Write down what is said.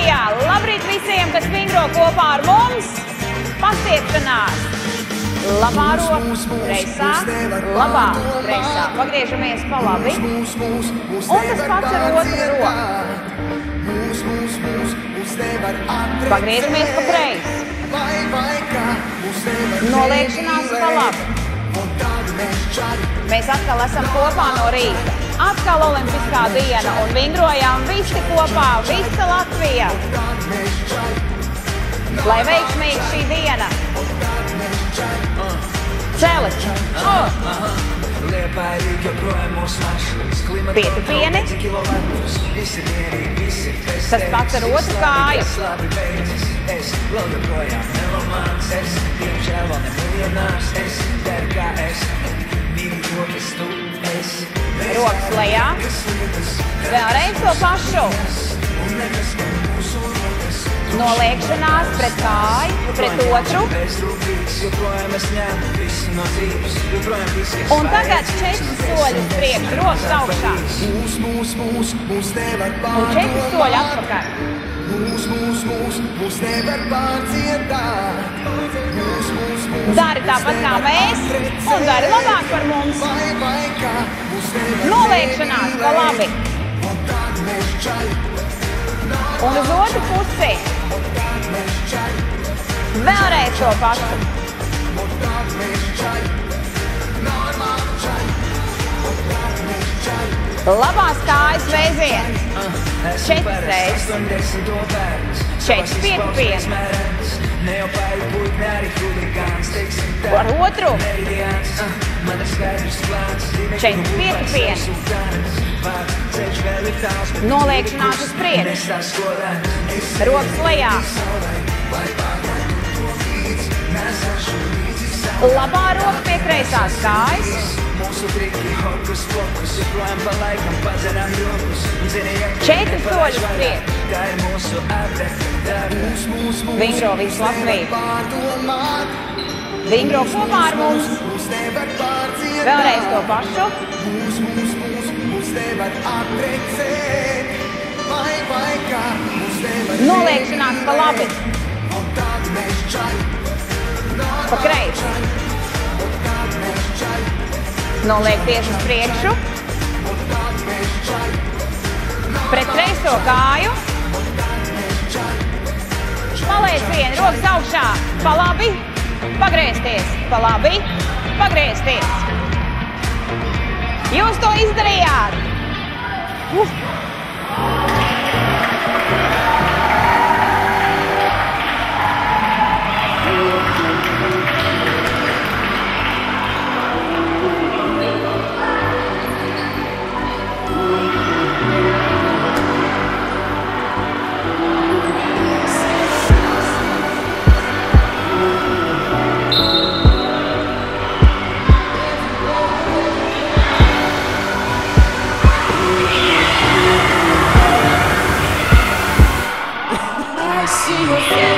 studijā. Labrīt visiem, kas vingro kopā ar mums. Pastiepšanās. Labā roka, kreisā, labā, kreisā. Pagriežamies pa labi. Un tas pats ar otru roku. Pagriežamies pa kreisi. Noliekšanās pa labi. Mēs atkal esam kopā no rīta. Atkal olimpiskā diena un vingrojām visi kopā, visa Latvija. Lai veiksmīgi šī diena. Celis. Pietupieni. Tas pats ar otru kāju. Rokas lejā. Vēlreiz to pašu. Noliekšanās pret kāju, pret otru. Un tagad 4 soļi uz priekšu, rokas augšā. Un 4 soļi atpakaļ. Dari tāpat kā mēs un dari labāk par mums. Noliekšanās pa labi. Un uz otru pusi. Vēlreiz to pašu. Labās kājas vēziens. 4 reizes. 4 pietupieni. Ar otru. 4 pietupieni. Noliekšanās uz priekšu. Rokas lejā. Labā roka pie kreisās kājas. 4 soļus priekšu. Vingro visu Latviju. Vingro kopā ar mums. Vēlreiz to pašu. Noliekšanās pa labi. Pa kreisi. Noliek tieši uz priekšu. Pret kreiso kāju. Paliecieni, rokas augšā. Pa labi. Pagriezties. Pa labi. Pagriezties. Jūs to izdarījāt. See your face.